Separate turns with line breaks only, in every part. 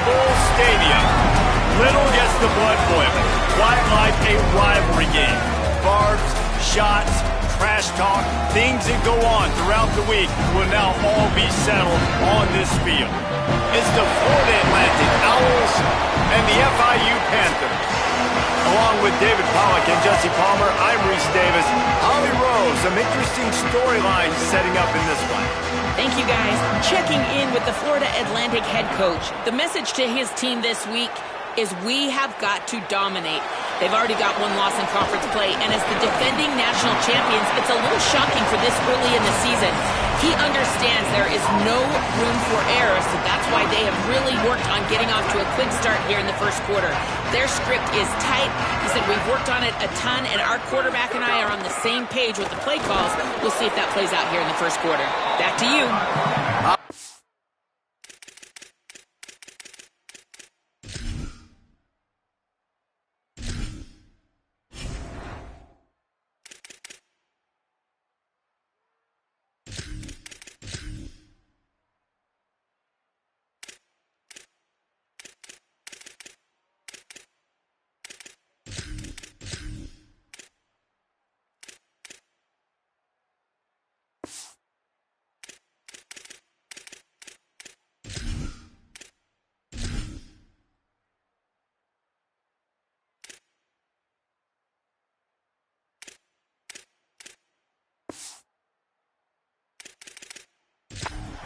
full stadium. Little gets the blood boiling. Quite like a rivalry game. Barbs, shots, trash talk, things that go on throughout the week will now all be settled on this field. It's the Florida Atlantic Owls and the FIU Panthers. Along with David Pollack and Jesse Palmer, I'm Reese Davis. Holly Rose, some interesting storylines setting up in this one.
Thank you, guys. Checking in with the Florida Atlantic head coach. The message to his team this week is we have got to dominate. They've already got one loss in conference play, and as the defending national champions, it's a little shocking for this early in the season. He understands there is no room for error, so that's why they have really worked on getting off to a quick start here in the first quarter. Their script is tight. He said we've worked on it a ton, and our quarterback and I are on the same page with the play calls. We'll see if that plays out here in the first quarter. Back to you.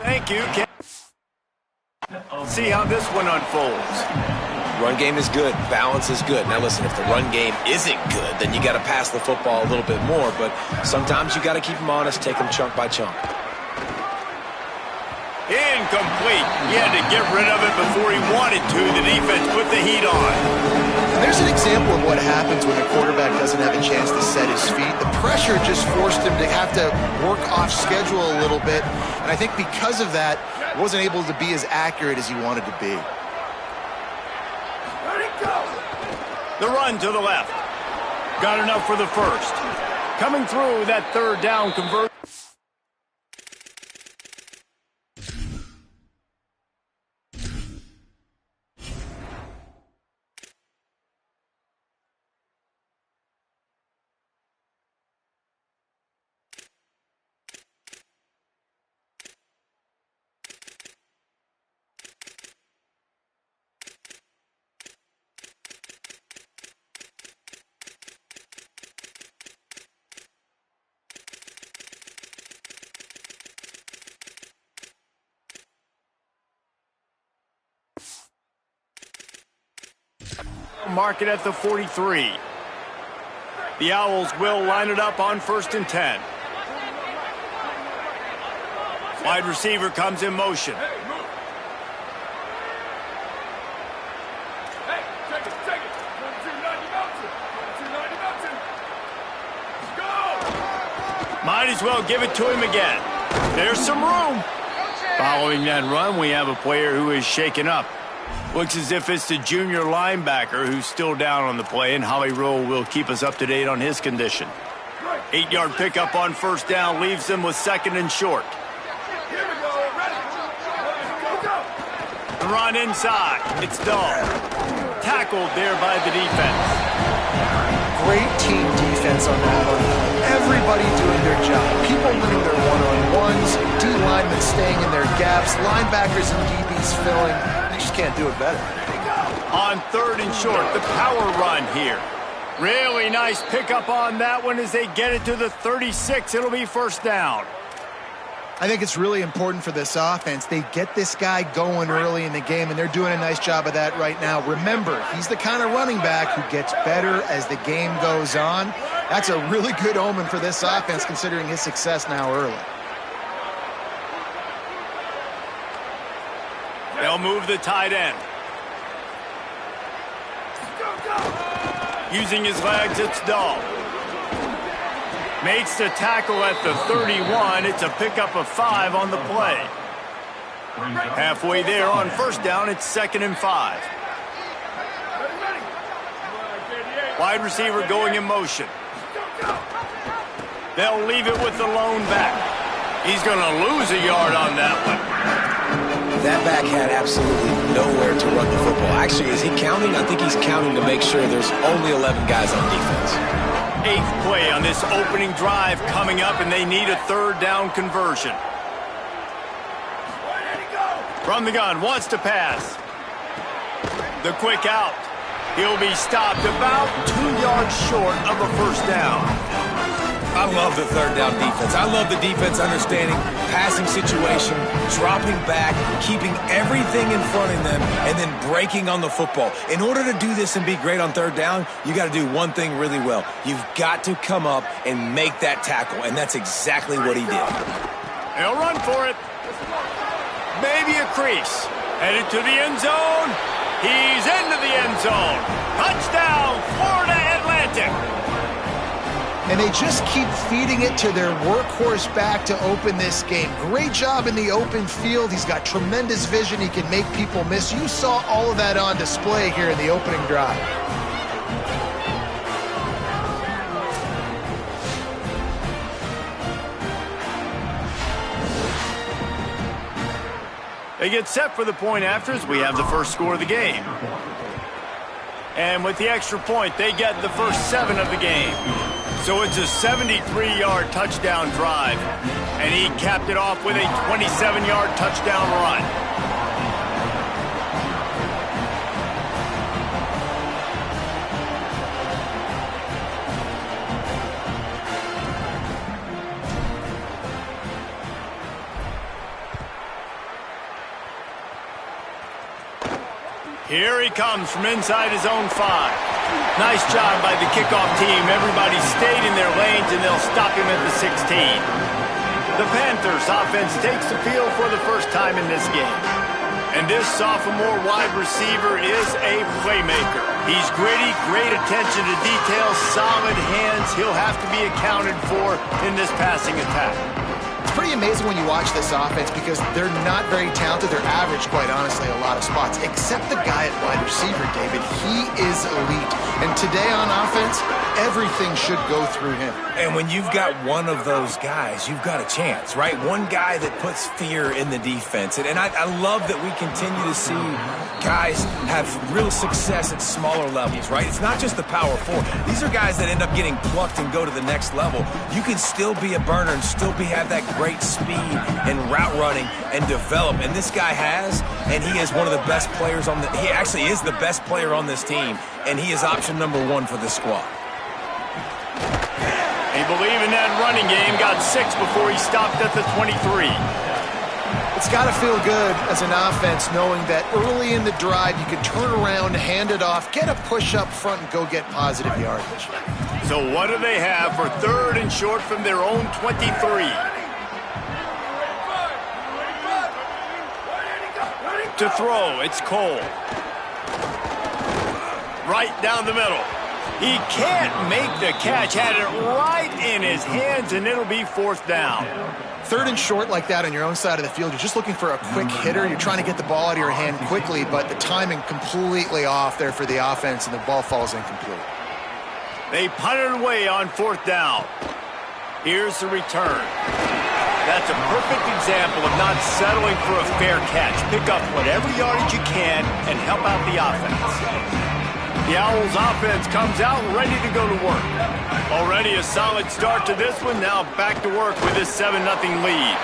Thank you. See how this one unfolds.
Run game is good. Balance is good. Now listen, if the run game isn't good, then you got to pass the football a little bit more. But sometimes you got to keep them honest, take them chunk by chunk.
Incomplete. He had to get rid of it before he wanted to. The defense put the heat on.
There's an example of what happens when a quarterback doesn't have a chance to set his feet. The pressure just forced him to have to work off schedule a little bit. And I think because of that, he wasn't able to be as accurate as he wanted to be.
The run to the left. Got enough for the first. Coming through that third down conversion. Mark it at the 43. The Owls will line it up on 1st and 10. Wide receiver comes in motion. Might as well give it to him again. There's some room. Following that run, we have a player who is shaken up. Looks as if it's the junior linebacker who's still down on the play, and Holly Rowe will keep us up to date on his condition. 8-yard pickup on 1st down leaves them with 2nd and short. The run inside. It's Dahl. Tackled there by the defense.
Great team defense on that one. Everybody doing their job. People winning their one-on-ones, D-linemen staying in their gaps, linebackers and DBs filling. They just can't do it better.
On 3rd and short, the power run here. Really nice pickup on that one as they get it to the 36. It'll be 1st down.
I think it's really important for this offense. They get this guy going early in the game, and they're doing a nice job of that right now. Remember, he's the kind of running back who gets better as the game goes on. That's a really good omen for this offense, considering his success now early.
They'll move the tight end. Using his legs, it's Dahl. Makes the tackle at the 31. It's a pickup of 5 on the play. Halfway there on 1st down, it's 2nd and 5. Wide receiver going in motion. They'll leave it with the lone back. He's going to lose a yard on that one.
That back had absolutely nowhere to run the football. Actually, is he counting? I think he's counting to make sure there's only 11 guys on defense.
8th play on this opening drive coming up, and they need a 3rd down conversion. From the gun, wants to pass. The quick out. He'll be stopped about 2 yards short of a 1st down.
I love the 3rd down defense. I love the defense understanding passing situation, dropping back, keeping everything in front of them, and then breaking on the football. In order to do this and be great on 3rd down, you got to do one thing really well. You've got to come up and make that tackle, and that's exactly what he did.
He'll run for it. Maybe a crease. Headed to the end zone. He's into the end zone. Touchdown, Florida Atlantic.
And they just keep feeding it to their workhorse back to open this game. Great job in the open field. He's got tremendous vision. He can make people miss. You saw all of that on display here in the opening drive.
They get set for the point afters. We have the first score of the game. And with the extra point, they get the first 7 of the game. So it's a 73-yard touchdown drive. And he capped it off with a 27-yard touchdown run. Here he comes from inside his own 5. Nice job by the kickoff team. Everybody stayed in their lanes, and they'll stop him at the 16. The Panthers offense takes the field for the first time in this game. And this sophomore wide receiver is a playmaker. He's gritty, great attention to detail, solid hands. He'll have to be accounted for in this passing attack.
It's pretty amazing when you watch this offense because they're not very talented. They're average, quite honestly, a lot of spots, except the guy at wide receiver, David. He is elite. And today on offense, everything should go through him.
And when you've got one of those guys, you've got a chance, right? One guy that puts fear in the defense. And I love that we continue to see guys have real success at smaller levels, right? It's not just the power 4. These are guys that end up getting plucked and go to the next level. You can still be a burner and still have that great speed and route running and develop. And this guy has, and he is one of the best players on he actually is the best player on this team, and he is option number 1 for this squad.
They believe in that running game. Got 6 before he stopped at the 23.
It's got to feel good as an offense knowing that early in the drive you can turn around, hand it off, get a push up front, and go get positive yardage.
So what do they have for 3rd and short from their own 23? To throw, it's Cole. Right down the middle. He can't make the catch. Had it right in his hands, and it'll be 4th down.
3rd and short like that on your own side of the field, you're just looking for a quick hitter. You're trying to get the ball out of your hand quickly, but the timing completely off there for the offense, and the ball falls incomplete.
They punted away on 4th down. Here's the return. That's a perfect example of not settling for a fair catch. Pick up whatever yardage you can and help out the offense. The Owls offense comes out ready to go to work. Already a solid start to this one. Now back to work with this 7-0 lead.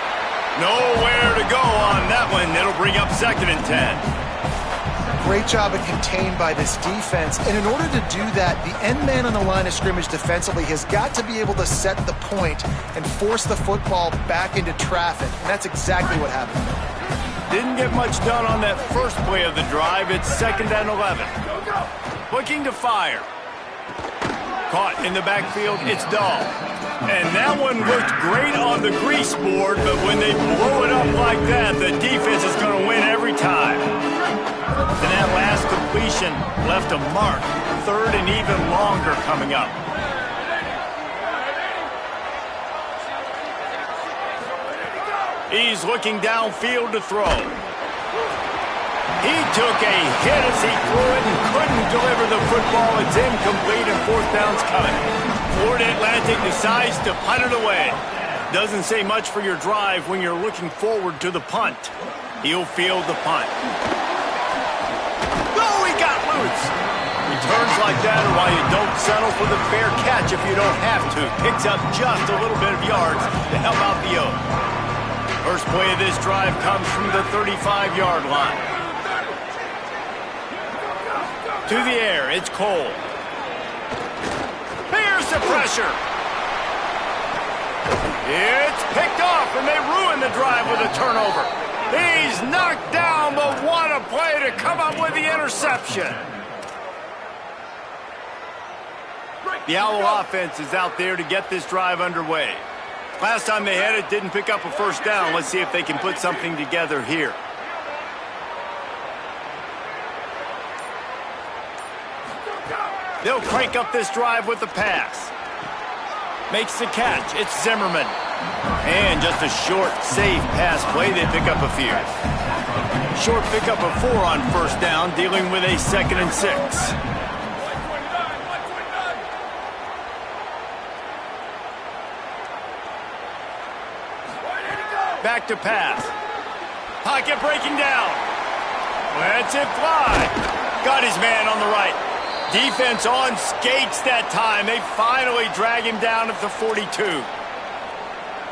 Nowhere to go on that one. It'll bring up 2nd and 10.
Great job of contained by this defense. And in order to do that, the end man on the line of scrimmage defensively has got to be able to set the point and force the football back into traffic. And that's exactly what happened.
Didn't get much done on that first play of the drive. It's 2nd and 11. Looking to fire. Caught in the backfield. It's Dahl. And that one worked great on the grease board, but when they blow it up like that, the defense is going to win every time. And that last completion left a mark. 3rd and even longer coming up. He's looking downfield to throw. He took a hit as he threw it and couldn't deliver the football. It's incomplete and 4th down's coming. Florida Atlantic decides to punt it away. Doesn't say much for your drive when you're looking forward to the punt. He'll field the punt. Oh, he got loose. Returns like that are why you don't settle for the fair catch if you don't have to. Picks up just a little bit of yards to help out the Oak. First play of this drive comes from the 35-yard line. To the air, it's Cole. Here's the pressure. It's picked off, and they ruin the drive with a turnover. He's knocked down, but what a play to come up with the interception. The Owl offense is out there to get this drive underway. Last time they had it, didn't pick up a first down. Let's see if they can put something together here. They'll crank up this drive with the pass. Makes the catch. It's Zimmerman. And just a short, safe pass play. They pick up a few. Short pickup of 4 on first down, dealing with a 2nd and 6. Back to pass. Pocket breaking down. Lets it fly. Got his man on the right. Defense on skates that time. They finally drag him down at the 42.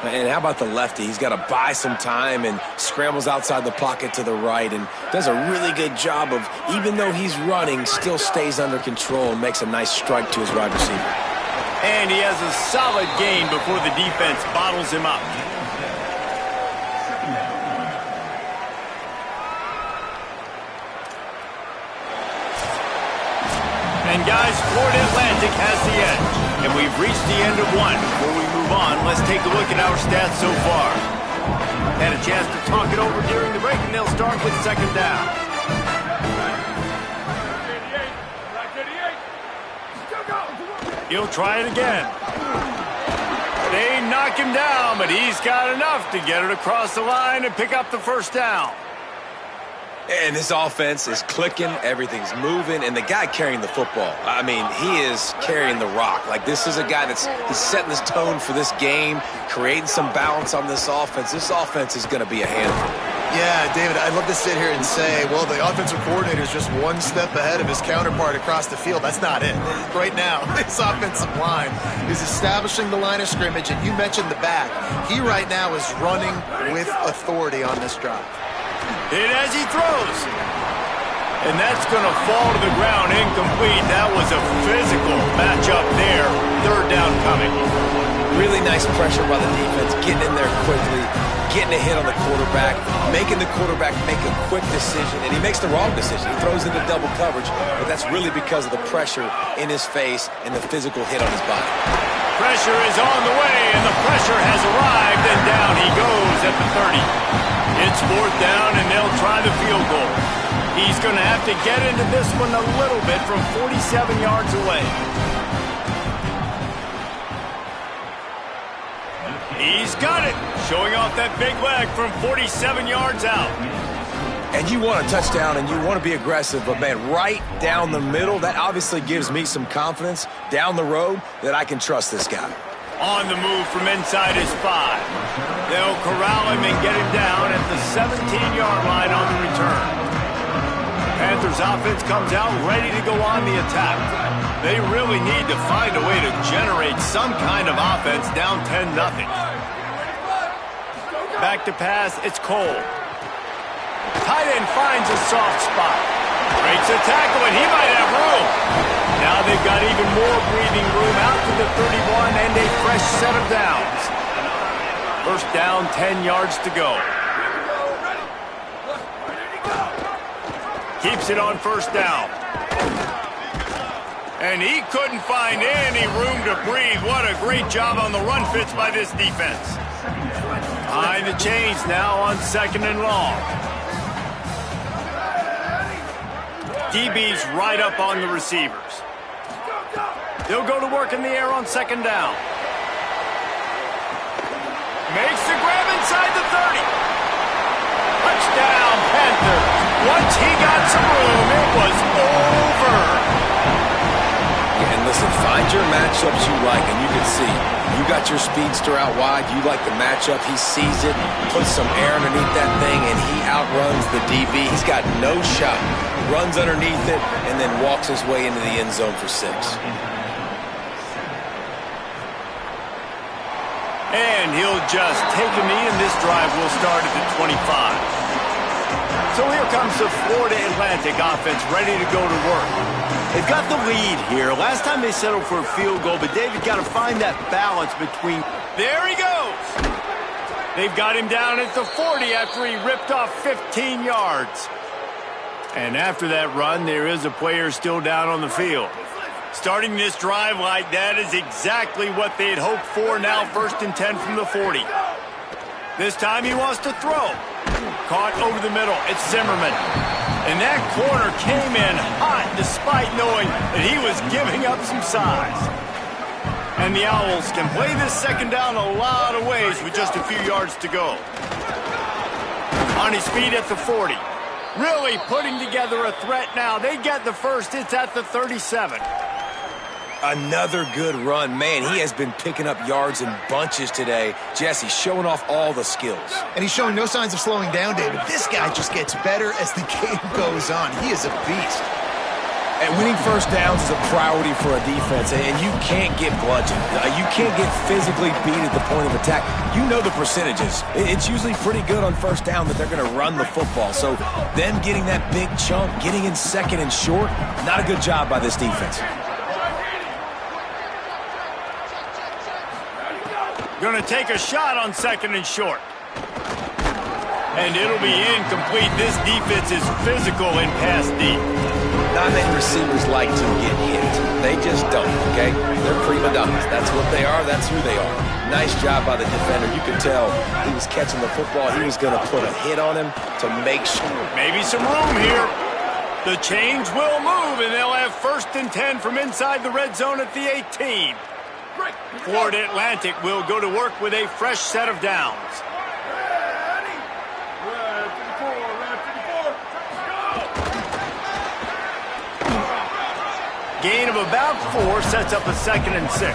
And how about the lefty? He's got to buy some time and scrambles outside the pocket to the right and does a really good job of, even though he's running, still stays under control and makes a nice strike to his wide receiver.
And he has a solid gain before the defense bottles him up. And guys, Florida Atlantic has the edge. And we've reached the end of one. Before we move on, let's take a look at our stats so far. Had a chance to talk it over during the break, and they'll start with 2nd down. He'll try it again. They knock him down, but he's got enough to get it across the line and pick up the first down.
And this offense is clicking, everything's moving, and the guy carrying the football, I mean, he is carrying the rock. Like, this is a guy he's setting this tone for this game, creating some balance on this offense. This offense is going to be a handful.
Yeah, David, I'd love to sit here and say, well, the offensive coordinator is just one step ahead of his counterpart across the field. That's not it. Right now, this offensive line is establishing the line of scrimmage, and you mentioned the back. He right now is running with authority on this drive.
Hit as he throws. And that's going to fall to the ground incomplete. That was a physical matchup there. 3rd down coming.
Really nice pressure by the defense, getting in there quickly, getting a hit on the quarterback, making the quarterback make a quick decision, and he makes the wrong decision. He throws into double coverage, but that's really because of the pressure in his face and the physical hit on his body.
Pressure is on the way, and the pressure has arrived, and down he goes at the 30. It's 4th down, and they'll try the field goal. He's going to have to get into this one a little bit from 47 yards away. He's got it, showing off that big leg from 47 yards out.
And you want a touchdown and you want to be aggressive, but man, right down the middle, that obviously gives me some confidence down the road that I can trust this guy.
On the move from inside his 5. They'll corral him and get him down at the 17-yard line on the return. Panthers offense comes out ready to go on the attack. They really need to find a way to generate some kind of offense down 10-0. Back to pass, it's Cole. Tight end finds a soft spot. Breaks a tackle, and he might have room. Now they've got even more breathing room out to the 31 and a fresh set of downs. First down, 10 yards to go. Keeps it on first down. And he couldn't find any room to breathe. What a great job on the run fits by this defense. Behind the chains now on 2nd and long. DB's right up on the receivers. They'll go to work in the air on 2nd down. Makes the grab inside the 30. Touchdown, Panthers. Once he got some room, it was over.
And listen, find your matchup. matchups you like, and you can see you got your speedster out wide. You like the matchup. He sees it, puts some air underneath that thing, and he outruns the DB. He's got no shot. Runs underneath it, and then walks his way into the end zone for 6.
And he'll just take a knee, and this drive will start at the 25. So here comes the Florida Atlantic offense ready to go to work. They've got the lead here. Last time they settled for a field goal, but David got to find that balance between... There he goes! They've got him down at the 40 after he ripped off 15 yards. And after that run, there is a player still down on the field. Starting this drive like that is exactly what they had hoped for. Now 1st and 10 from the 40. This time he wants to throw. Caught over the middle. It's Zimmerman. And that corner came in hot despite knowing that he was giving up some size. And the Owls can play this second down a lot of ways with just a few yards to go. On his feet at the 40. Really putting together a threat now. They get the first. It's at the 37.
Another good run. Man, he has been picking up yards in bunches today. Jesse showing off all the skills.
And he's showing no signs of slowing down, David. This guy just gets better as the game goes on. He is a beast.
And winning first downs is a priority for a defense, and you can't get bludgeoned. You can't get physically beat at the point of attack. You know the percentages. It's usually pretty good on first down that they're going to run the football. So them getting that big chunk, getting in second and short, not a good job by this defense.
Going to take a shot on 2nd and short. And it'll be incomplete. This defense is physical and pass deep.
Not many receivers like to get hit. They just don't, okay? They're prima donnas. That's what they are. That's who they are. Nice job by the defender. You could tell he was catching the football. He was going to put a hit on him to make sure.
Maybe some room here. The chains will move, and they'll have 1st and 10 from inside the red zone at the 18. Florida Atlantic will go to work with a fresh set of downs. Gain of about 4 sets up a 2nd and 6.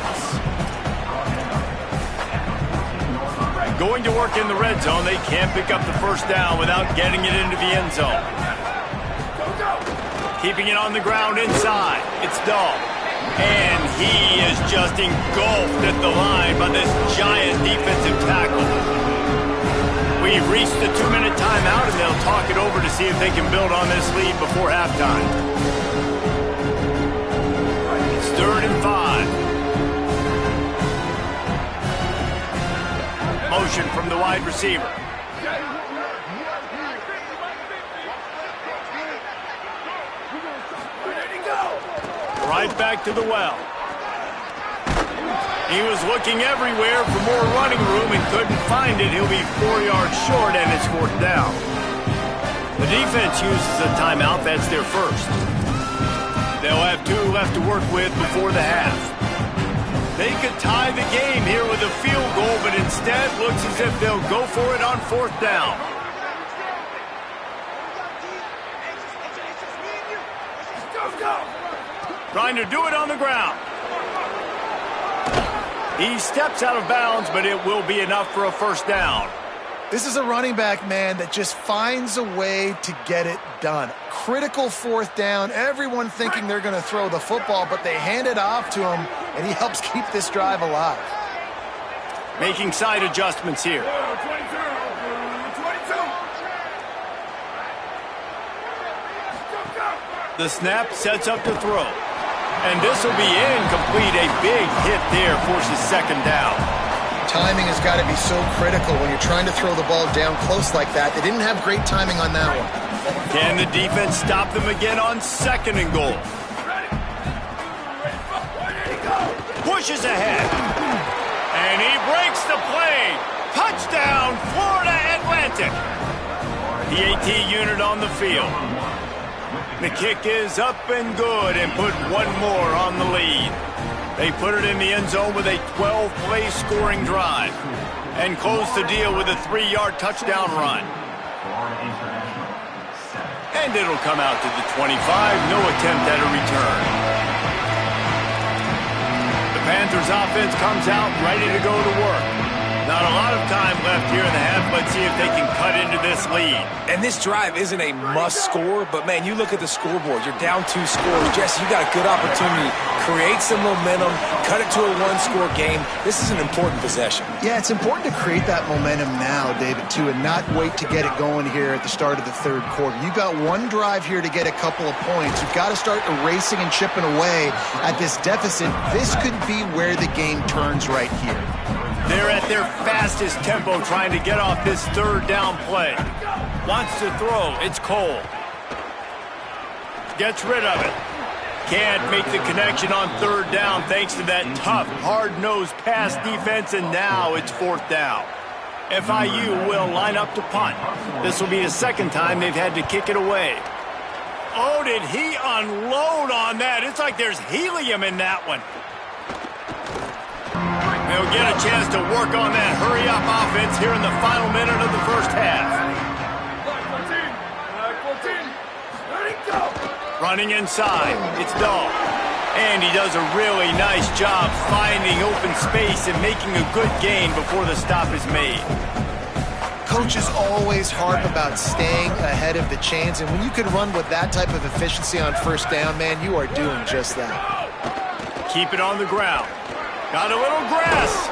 Going to work in the red zone, they can't pick up the first down without getting it into the end zone. Keeping it on the ground inside, it's Dahl. And he is just engulfed at the line by this giant defensive tackle. We've reached the 2-minute timeout, and they'll talk it over to see if they can build on this lead before halftime. It's 3rd and 5. Motion from the wide receiver. Right back to the well. He was looking everywhere for more running room and couldn't find it. He'll be 4 yards short, and it's 4th down. The defense uses a timeout. That's their first. They'll have 2 left to work with before the half. They could tie the game here with a field goal, but instead looks as if they'll go for it on 4th down. Trying to do it on the ground. He steps out of bounds, but it will be enough for a first down.
This is a running back, man, that just finds a way to get it done. Critical 4th down. Everyone thinking they're going to throw the football, but they hand it off to him, and he helps keep this drive alive.
Making side adjustments here. The snap sets up to throw. And this will be incomplete. A big hit there forces 2nd down.
Timing has got to be so critical when you're trying to throw the ball down close like that. They didn't have great timing on that one.
Can the defense stop them again on 2nd and goal? Pushes ahead. And he breaks the play. Touchdown, Florida Atlantic. The AT unit on the field. The kick is up and good and put 1 more on the lead. They put it in the end zone with a 12-play scoring drive and close the deal with a 3-yard touchdown run. And it'll come out to the 25. No attempt at a return. The Panthers offense comes out ready to go to work. Not a lot of time left here in the half. Let's see if they can cut into this lead.
And this drive isn't a must score, but, man, you look at the scoreboard. You're down 2 scores. Jesse, you got a good opportunity. Create some momentum. Cut it to a 1-score game. This is an important possession.
Yeah, it's important to create that momentum now, David, too, and not wait to get it going here at the start of the third quarter. You've got one drive here to get a couple of points. You've got to start erasing and chipping away at this deficit. This could be where the game turns right here.
They're at their fastest tempo trying to get off this third down play. Wants to throw. It's Cole. Gets rid of it. Can't make the connection on third down thanks to that tough, hard-nosed pass defense, and now it's 4th down. FIU will line up to punt. This will be the second time they've had to kick it away. Oh, did he unload on that? It's like there's helium in that one. They'll get a chance to work on that hurry-up offense here in the final minute of the first half. Running inside, it's Dahl. And he does a really nice job finding open space and making a good gain before the stop is made.
Coaches always harp about staying ahead of the chains, and when you can run with that type of efficiency on first down, man, you are doing just that.
Keep it on the ground. Got a little grass.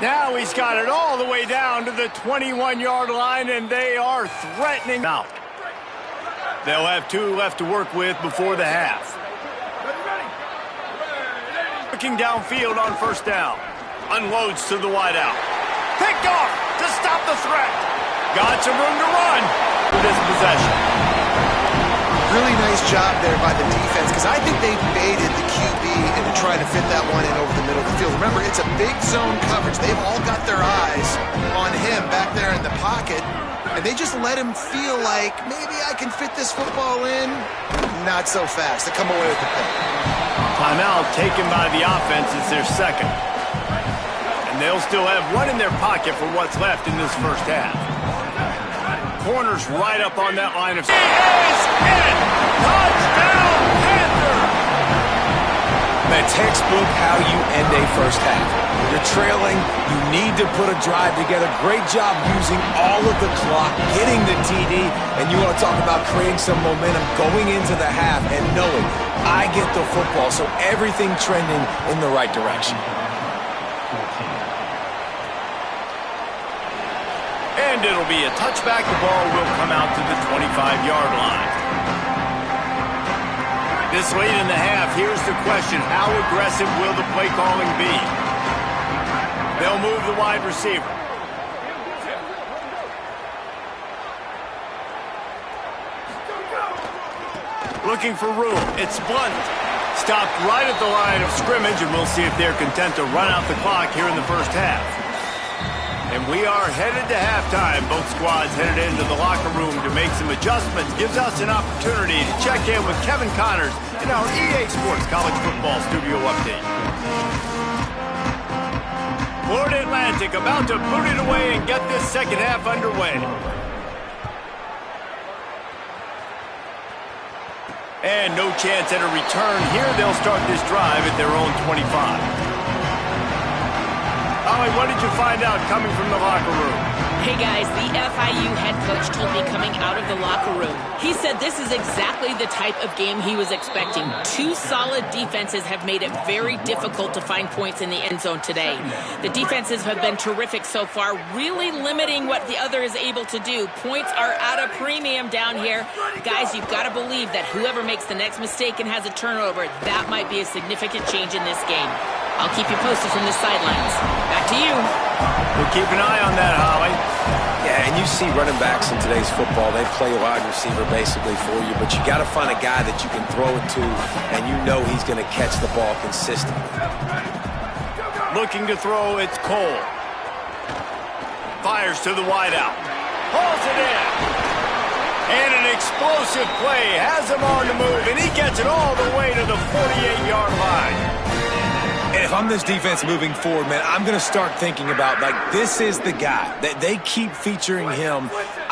Now he's got it all the way down to the 21-yard line, and they are threatening now. They'll have 2 left to work with before the half. Looking downfield on first down. Unloads to the wideout. Picked off to stop the threat. Got some room to run for this possession.
Really nice job there by the defense, because I think they baited the QB into trying to fit that one in over the middle of the field. Remember, it's a big zone coverage. They've all got their eyes on him back there in the pocket, and they just let him feel like, maybe I can fit this football in. Not so fast. They come away with the pick.
Timeout taken by the offense. It's their second. And they'll still have one in their pocket for what's left in this first half. Corners right up on that line of... He is in! Touchdown, Panther!
Man, textbook how you end a first half. You're trailing. You need to put a drive together. Great job using all of the clock, getting the TD, and you want to talk about creating some momentum going into the half and knowing I get the football, so everything trending in the right direction.
And it'll be a touchback. The ball will come out to the 25-yard line. This late in the half, here's the question. How aggressive will the play calling be? They'll move the wide receiver. Looking for room. It's Blunt. Stopped right at the line of scrimmage, and we'll see if they're content to run out the clock here in the first half. And we are headed to halftime. Both squads headed into the locker room to make some adjustments. Gives us an opportunity to check in with Kevin Connors in our EA Sports College Football Studio Update. Florida Atlantic about to boot it away and get this second half underway. And no chance at a return here. They'll start this drive at their own 25. Ollie, what did you find out coming from the locker room?
Hey guys, the FIU head coach told me coming out of the locker room. He said this is exactly the type of game he was expecting. 2 solid defenses have made it very difficult to find points in the end zone today. The defenses have been terrific so far, really limiting what the other is able to do. Points are at a premium down here. Guys, you've got to believe that whoever makes the next mistake and has a turnover, that might be a significant change in this game. I'll keep you posted from the sidelines. Back to you.
We'll keep an eye on that, Holly.
Yeah, and you see running backs in today's football, they play wide receiver basically for you, but you got to find a guy that you can throw it to, and you know he's going to catch the ball consistently.
Looking to throw, it's Cole. Fires to the wideout. Hauls it in. And an explosive play has him on the move, and he gets it all the way to the 48-yard line.
And if I'm this defense moving forward, man, I'm going to start thinking about, like, this is the guy. That they keep featuring him.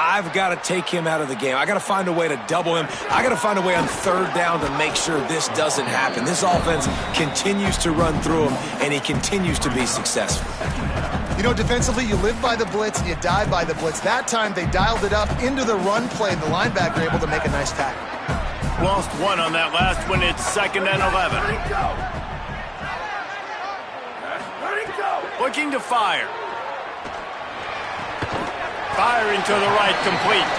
I've got to take him out of the game. I got to find a way to double him. I got to find a way on third down to make sure this doesn't happen. This offense continues to run through him, and he continues to be successful.
You know, defensively, you live by the blitz and you die by the blitz. That time, they dialed it up into the run play, and the linebacker able to make a nice tackle.
Lost one on that last one. It's 2nd and 11. Looking to fire. Firing to the right, complete.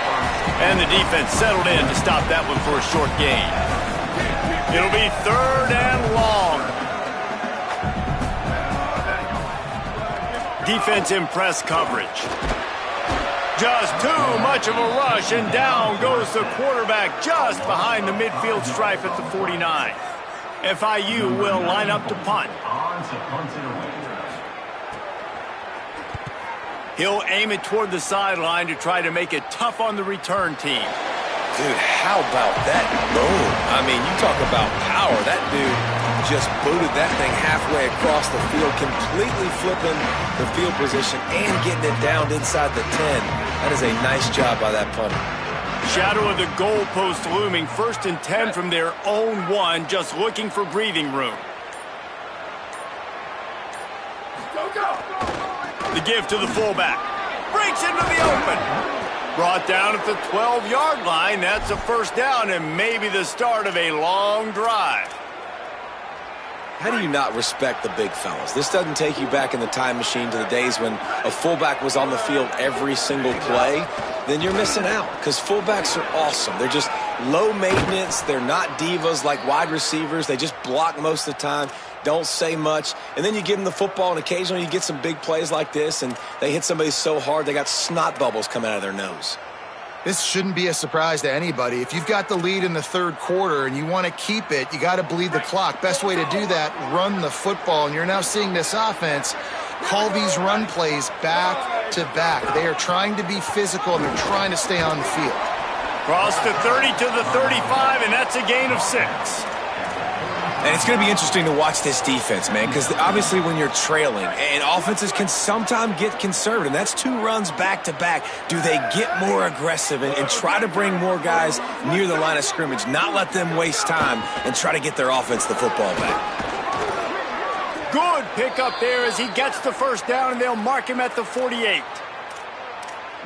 And the defense settled in to stop that one for a short gain. It'll be 3rd and long. Defense in press coverage. Just too much of a rush, and down goes the quarterback just behind the midfield stripe at the 49. FIU will line up to punt. He'll aim it toward the sideline to try to make it tough on the return team.
Dude, how about that boom? I mean, you talk about power. That dude just booted that thing halfway across the field, completely flipping the field position and getting it down inside the 10. That is a nice job by that punter.
Shadow of the goalpost looming. 1st and 10 from their own 1, just looking for breathing room. The give to the fullback. Breaks into the open. Brought down at the 12-yard line. That's a 1st down and maybe the start of a long drive.
How do you not respect the big fellas? This doesn't take you back in the time machine to the days when a fullback was on the field every single play. Then you're missing out, because fullbacks are awesome. They're just low maintenance. They're not divas like wide receivers. They just block most of the time, don't say much. And then you give them the football, and occasionally you get some big plays like this, and they hit somebody so hard they got snot bubbles coming out of their nose.
This shouldn't be a surprise to anybody. If you've got the lead in the 3rd quarter and you want to keep it, you got to bleed the clock. Best way to do that, run the football. And you're now seeing this offense call these run plays back to back. They are trying to be physical, and they're trying to stay on the field.
Cross the 30 to the 35, and that's a gain of 6.
And it's going to be interesting to watch this defense, man, because obviously when you're trailing, and offenses can sometimes get conservative. That's 2 runs back-to-back. Do they get more aggressive and try to bring more guys near the line of scrimmage, not let them waste time, and try to get their offense the football back?
Good pickup there as he gets the 1st down, and they'll mark him at the 48.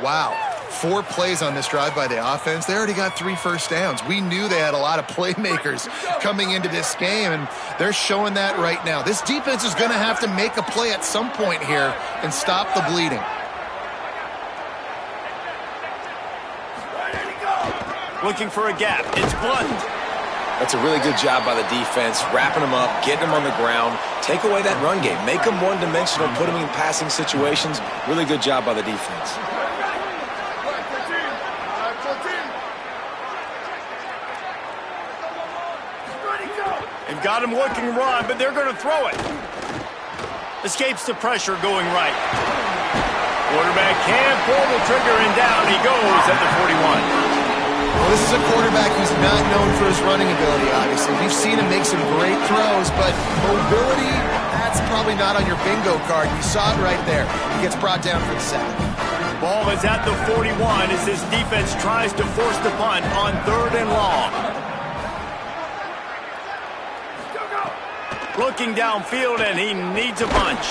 Wow. 4 plays on this drive by the offense. They already got 3 first downs. We knew they had a lot of playmakers coming into this game, and they're showing that right now. This defense is going to have to make a play at some point here and stop the bleeding.
Looking for a gap. It's Blunt.
That's a really good job by the defense, wrapping them up, getting them on the ground. Take away that run game. Make them one-dimensional, put them in passing situations. Really good job by the defense.
They've got him looking run, but they're going to throw it. Escapes the pressure going right. Quarterback can't pull the trigger, and down he goes at the 41.
Well, this is a quarterback who's not known for his running ability, obviously. We've seen him make some great throws, but mobility, that's probably not on your bingo card. You saw it right there. He gets brought down for the sack.
Ball is at the 41 as this defense tries to force the punt on 3rd and long. Looking downfield, and he needs a bunch.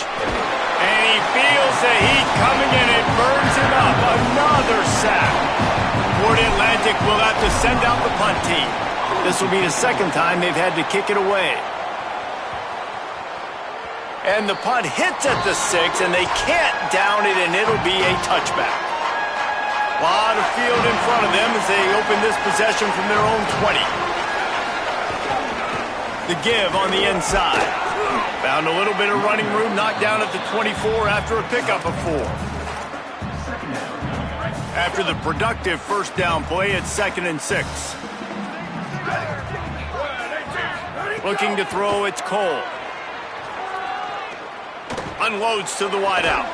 And he feels the heat coming, and it burns him up. Another sack. Florida Atlantic will have to send out the punt team. This will be the 2nd time they've had to kick it away. And the punt hits at the 6, and they can't down it, and it'll be a touchback. A lot of field in front of them as they open this possession from their own 20. The give on the inside. Found a little bit of running room, knocked down at the 24 after a pickup of 4. After the productive 1st down play, it's 2nd and 6. Looking to throw, it's Cole. Unloads to the wideout.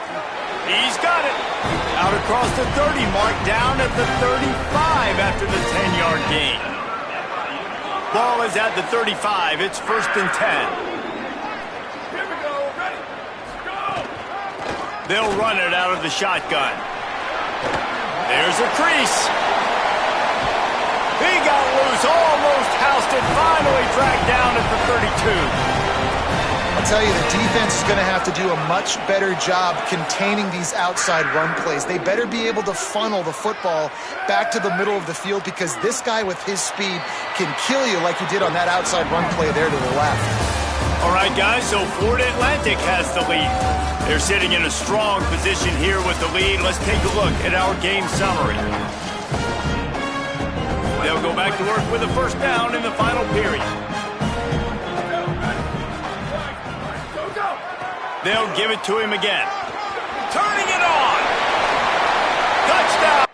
He's got it. Out across the 30 mark, down at the 35 after the 10-yard gain. Ball is at the 35. It's 1st and 10. They'll run it out of the shotgun. There's a crease. He got loose, almost housed it, finally tracked down at the 32.
I'll tell you, the defense is going to have to do a much better job containing these outside run plays. They better be able to funnel the football back to the middle of the field, because this guy with his speed can kill you like he did on that outside run play there to the left.
All right, guys, so Florida Atlantic has the lead. They're sitting in a strong position here with the lead. Let's take a look at our game summary. They'll go back to work with a first down in the final period. They'll give it to him again. Turning it on. Touchdown.